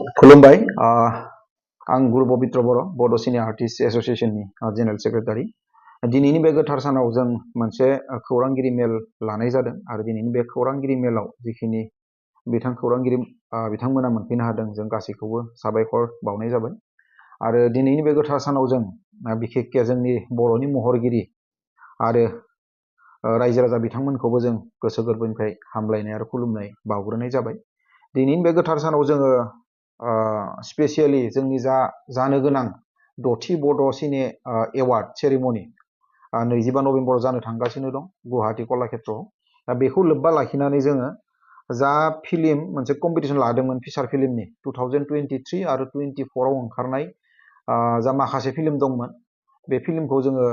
खुलुमबाय आं गुरु पबित्र बर' बड' सिने आर्टिस्ट एस'सिएशननि जेनेरेल सेक्रेटारि दिनैनि बे गोथार सानाव जों मोनसे खौरांगिरि मेल लानाय जादों आरो दिनैनि बे खौरांगिरि मेलाव जिखिनि बिथां खौरांगिरि बिथांमोना मोनफैनो हादों जों गासैखौबो साबायखर बावनाय जाबाय आरो दिनैनि बे गोथार सानाव जों बिखेकके जोंनि बर'नि महरगिरि आरो रायजो राजा बिथांमोनखौबो जों गोसो गोरबोनिफ्राय हामलायनाय आरो खुलुमनाय बावग्रोनाय जाबाय दिनैनि बे गोथार सानाव जोङो स्पेसियेलि जोंनि जानो गोनां द'थि बड' सिने एवार्ड सेरेमनि 25 नभेम्बराव जानो थांगासिनो दं गुवाहाटी कलाक्षेत्रआव दा बेखौ लोब्बा लाखिनानै जोङो जा फिल्म मोनसे कम्पिटिसन लादोंमोन फिसार फिल्मनि 2023 आरो 24 आव ओंखारनाय जा माखासे फिल्म दंमोन बे फिल्मखौ जोङो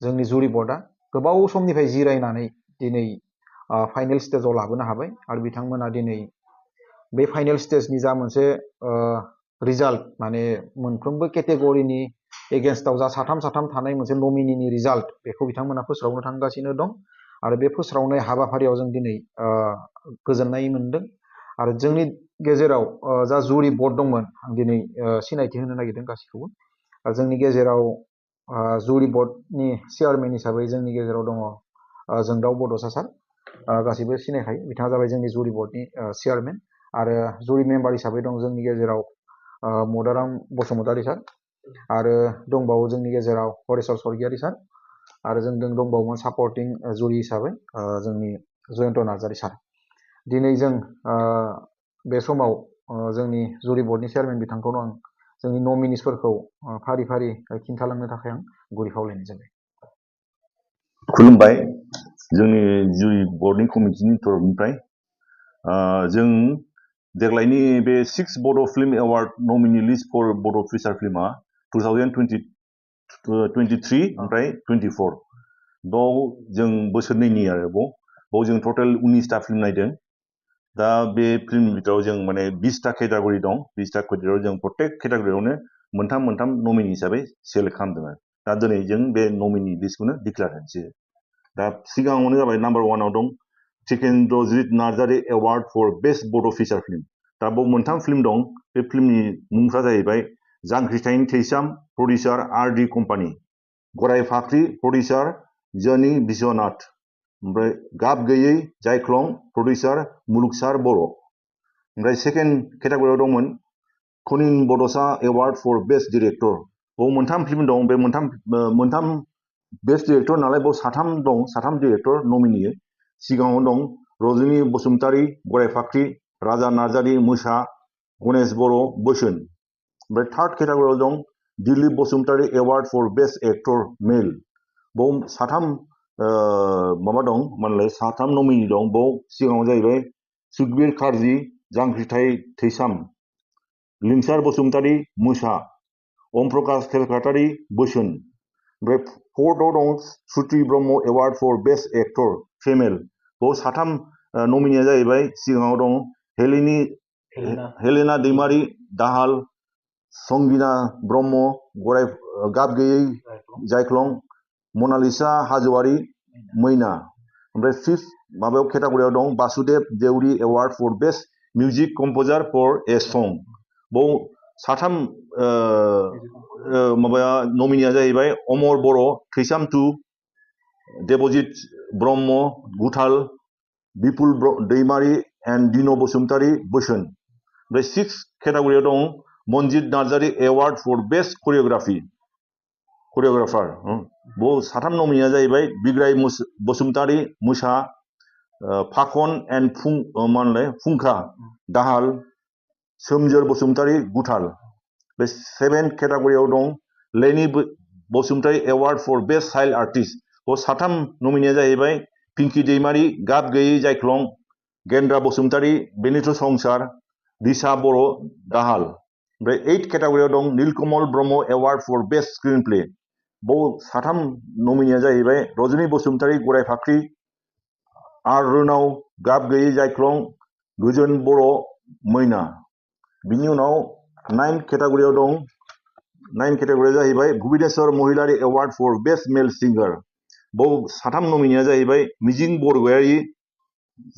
जोंनि जुरि बर्डआ गोबाव समनिफ्राय जिरायनानै दिनै फाइनेल स्टेजाव लाबोनो हाबाय आरो बिथांमोना दिनै बे फाइनेल स्टेजनि जा मोनसे रिजाल्ट माने मोनफ्रोमबो केटेगरिनि एगेन्स्टआव जा साथाम थानाय मोनसे नमिनिनि रिजाल्ट बेखौ बिथांमोना फोस्रावनो थांगासिनो दं आरो बे फोस्रावनाय हाबाफारियाव जों दिनै गोजोननाय मोनदों आरो जोंनि गेजेराव जा जुरि बर्ड दंमोन आं दिनै सिनायथि होनो नागिरदों गासैखौबो जोंनि गेजेराव जुरि बर्डनि चेयारमेन हिसाबै जोंनि गेजेराव दङ जोंदाव बड'सा सार गासैबो सिनायखायो बिथाङा जाबाय जोंनि जुरि बर्डनि चेयारमेन आरो जुरि मेम्बार हिसाबै दं जोंनि गेजेराव मदाराम बसुमतारी सार आरो दंबावो जोंनि गेजेराव हरेश्वर स्वर्गियारी सार आरो जों दंबावोमोन सापर्टिं जुरि हिसाबै जोंनि जयन्त नार्जारी सार दिनै जों बे समाव जोंनि जुरि बर्डनि चेयारमेन बिथांखौनो आं जोंनि नमिनिसफोरखौ फारि फारि खिन्थालांनो थाखाय आं गुरै खावलायनाय जाबाय खुलुमबाय जोंनि जुरि बर्डनि कमिटिनि तरफनिफ्राय जों देग्लायनि बे 6 बड' film award nominee list for बड' फिचार फिल्मा 2023 ओमफ्राय 24 बाव जों बोसोरनैनि आरो बाव जों टटेल 19टा फिल्म नायदों दा बे फिल्म बिथोराव जों माने 20टा केटेगरि दं 20टा केटेगरियाव जों प्रत्येक केटेगरियावनो मोनथाम नमिनि हिसाबै सेलेक्ट खालामदों दा दिनै जों बे नमिनि लिस्टखौनो डिक्लेयार होनोसै दा सिगाङावनो जाबाय नाम्बार 1आव दं टिकेन्द्रजित नार्जारी एवार्ड फर बेस्ट बड' फिचार फिल्म दा बाव मोनथाम फिल्म दं बे फिल्मनि मुंफ्रा जाहैबाय जांख्रिथायनि थैसाम प्रडिउसार आर.डी. कम्पानी गराय फाख्रि प्रडिउसार जनि बिश्वनाथ ओमफ्राय गाब गैयै जायख्लं प्रडिउसार मुलुगसार बर' ओमफ्राय सेकेन्ड केटेगरियाव दंमोन कनिन बड'सा एवार्ड फर बेस्ट डिरेक्टर बाव मोनथाम फिल्म दं बे मोनथाम बेस्ट डिरेक्टर नालाय बाव साथाम डिरेक्टर नमिनि सिगाङाव दं रजनी बसुमतारी गराय फाख्रि राजा नार्जारी मोसा गणेश बर' बोसोन ओमफ्राय थार्ड केटेगरियाव दं Dilip Basumatary award for best actor male बाव साथाम नमिनि दं बाव सिगाङाव जाहैबाय सुखबीर कार्जी जांख्रिथाय थैसाम लिंसार बसुमतारी मोसा ओम प्रकाश केलकातारी बोसोन ओमफ्राय फोर्थआव दं Sutri Brahma award for best actor female बाव साथाम नमिनिया जाहैबाय सिगाङाव दं हेलेना दैमारी दाहाल संगिना ब्रह्म गराय गाब गैयै जायख्लं मनालिसा हाजोवारी मैना ओमफ्राय फिफ्थ माबायाव केटेगरियाव दं Basudev Deuri award for best music composer for a song बाव साथाम नमिनिया जाहैबाय अमर बर' थैसाम 2 देबजित ब्रह्म गुथाल बिपुल दैमारी एन्ड दिनो बसुमतारी बोसोन ओमफ्राय सिक्स केटेगरियाव दं Manjit Narzary award for best choreographer बाव साथाम नमिनिया जाहैबाय बिग्राय बसुमतारी मोसा फाखन एन्ड फुंखा दाहाल सोमजोर बसुमतारी गुथाल बे सेभेन केटेगरियाव दं Leni Basumatary award for best child artist बाव साथाम नमिनिया जाहैबाय पिंकी दैमारी गाब गैयै जायख्लं गेन्द्रा बसुमतारी बेनिथ संसार दिसा बर' दाहाल ओमफ्राय 8 केटेगरियाव दं Nilkamal Brahma award for best screenplay बाव साथाम नमिनिया जाहैबाय रजनी बसुमतारी गराय फाख्रि आर रोनाव गाब गैयै जायख्लं गोजोन बर' मैना बिनि उनाव 9 केटेगरियाव दं 9 केटेगरिया जाहैबाय भुबनेश्वर महिलारी एवार्ड फर बेस्ट मेल सिंगार बाव साथाम नमिनिया जाहैबाय मिजिं बरगयारी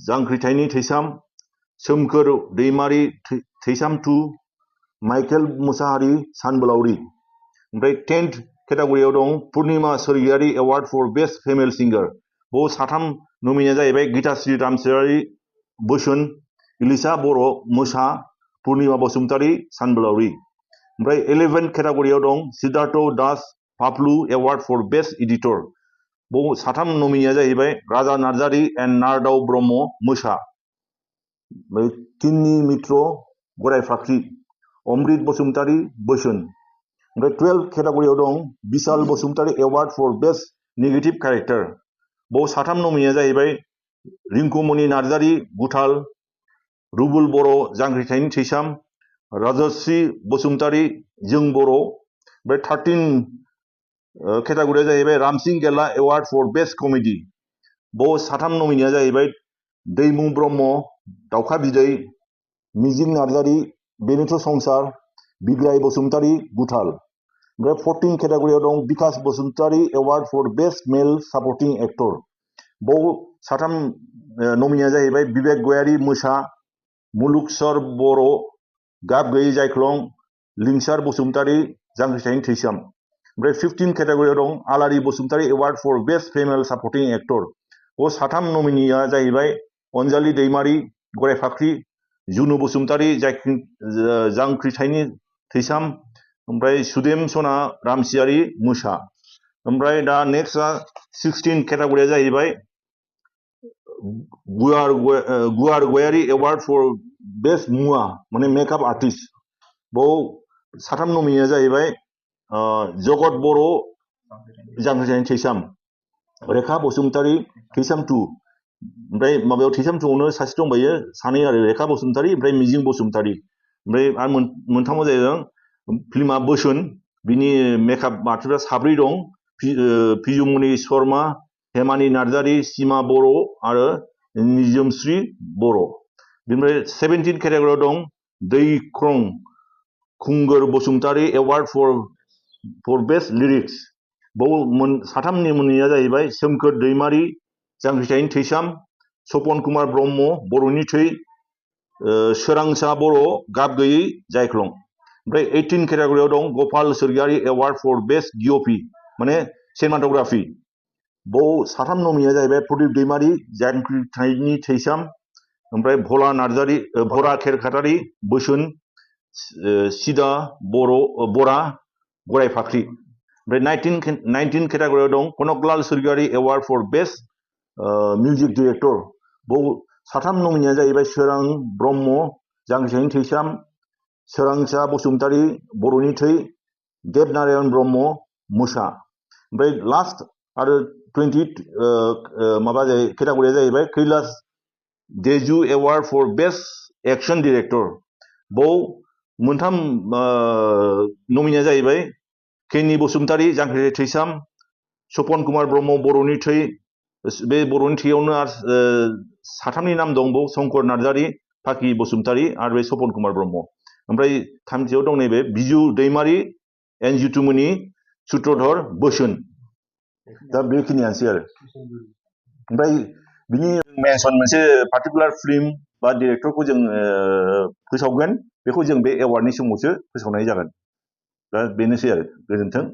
जांख्रिथायनि थैसाम सोमखोर दैमारि थैसाम 2 माइकेल मुसाहारि सानबोलावरि ओमफ्राय 10th केटेगरियाव दं पुर्निमा सोरगियारि एवार्ड फर बेस्ट फिमेल सिंगार बाव साथाम नमिनिया जाहैबाय गीताश्री रामसियारि बोसोन इलिसा बर' मोसा पुर्निमा बसुमतारि सानबोलावरि ओमफ्राय 11th केटेगरियाव दं Siddhartha Das Paplu award for best editor बाव साथाम नमिनिया जाहैबाय राजा नार्जारि एन्ड नारदाव ब्रह्म मोसा किन्नि मित्र गराय फाख्रि अमृत बसुमतारि बोसोन ओमफ्राय 12th केटेगरियाव दं Bishal Basumatary award for best negative character बाव साथाम नमिनिया जाहैबाय रिंकुमणि नार्जारि गुथाल रुबुल बर' जांख्रिथायनि थैसाम राजश्री बसुमतारि जों बर' ओमफ्राय 13 केटेगरिया जाहैबाय रामसिं गेला एवार्ड फर बेस्ट कमेडि बाव साथाम नमिनिया जाहैबाय दैमु ब्रह्म दाउखा बिदै मिजिं नार्जारि बेनोथ' संसार बिग्राय बसुमतारि गुथाल ओमफ्राय 14 केटेगरियाव दं Bikash Basumatary award for best male supporting actor बाव साथाम नमिनिया जाहैबाय बिबेक गयारि मोसा मुलुगसर बर' गाब गैयै जायख्लं लिंसार बसुमतारि जांख्रिथायनि थैसाम ओमफ्राय 15 केटेगरियाव दं Alari Basumatary award for best female supporting actor बाव साथाम नमिनिया जाहैबाय अनजालि दैमारि गराय फाख्रि जुनु बसुमतारि जांख्रिथायनि थैसाम ओमफ्राय सुदेम सना रामसियारि मोसा ओमफ्राय दा नेक्स्टआ 16 केटेगरिया जाहैबाय गुवार गयारि एवार्ड फर बेस्ट मुवा माने मेकआप आर्टिस्ट बाव साथाम नमिनिया जाहैबाय जगत बर' जांख्रिथायनि थैसाम रेखा बसुमतारि थैसाम 2 ओमफ्राय माबायाव थैसाम 2आवनो सासे दंबायो सानै आरो रेखा बसुमतारि ओमफ्राय मिजिं बसुमतारि ओमफ्राय आरो मोनथामाव जाहैदों फिल्मा बोसोन बिनि मेकआप आर्टिस्टआ साब्रै दं पिजुमनि शर्मा हेमानि नार्जारि सीमा बर' आरो निजोमश्री बर' बिनिफ्राय 17 केटेगरियाव दं Daikhrang Khungur Basumatary award for best lyrics बाव साथाम नमिनिया जाहैबाय सोमखोर दैमारि जांख्रिथायनि थैसाम सपन कुमार ब्रह्म बर'नि थै सोरांसा बर' गाब गैयै जायख्लं ओमफ्राय 18 केटेगरियाव दं गपाल सोरगियारि एवार्ड फर बेस्ट डिअपि माने सिनेमाट'ग्राफि बाव साथाम नमिनिया जाहैबाय प्रदीप दैमारि जांख्रिथायनि थैसाम ओमफ्राय भला नार्जारि भरा खेरखातारि बोसोन सिदा बरा गराय फाख्रि ओमफ्राय 19 केटेगरियाव दं Kanaklal Swargiary award for best music director बाव साथाम नमिनिया जाहैबाय सोरां ब्रह्म जांख्रिथायनि थैसाम सोरांसा बसुमतारि बर'नि थै देबनारायण ब्रह्म मोसा ओमफ्राय लास्ट आरो 20 माबा केटेगरिया जाहैबाय Kailash Deju award for best action director बाव मोनथाम नमिनिया जाहैबाय केनि बसुमतारि जांख्रिथाय थैसाम सपन कुमार ब्रह्म बर'नि थै बे बर'नि थैयावनो साथामनि नाम दं बाव शंकर नार्जारि फाखि बसुमतारि आरो बे सपन कुमार ब्रह्म ओमफ्राय थामथियाव दं नैबे बिजु दैमारि एन जितुमनि सुत्रधर बोसोन दा बेखिनियानोसै आरो ओमफ्राय बिनि मेनसन मोनसे पार्टिकुलार फिल्म बा डिरेक्टरखौ जों फोसावगोन बेखौ जों बे एवार्डनि समावसो फोसावनाय जागोन दा बेनोसै आरो गोजोन्थों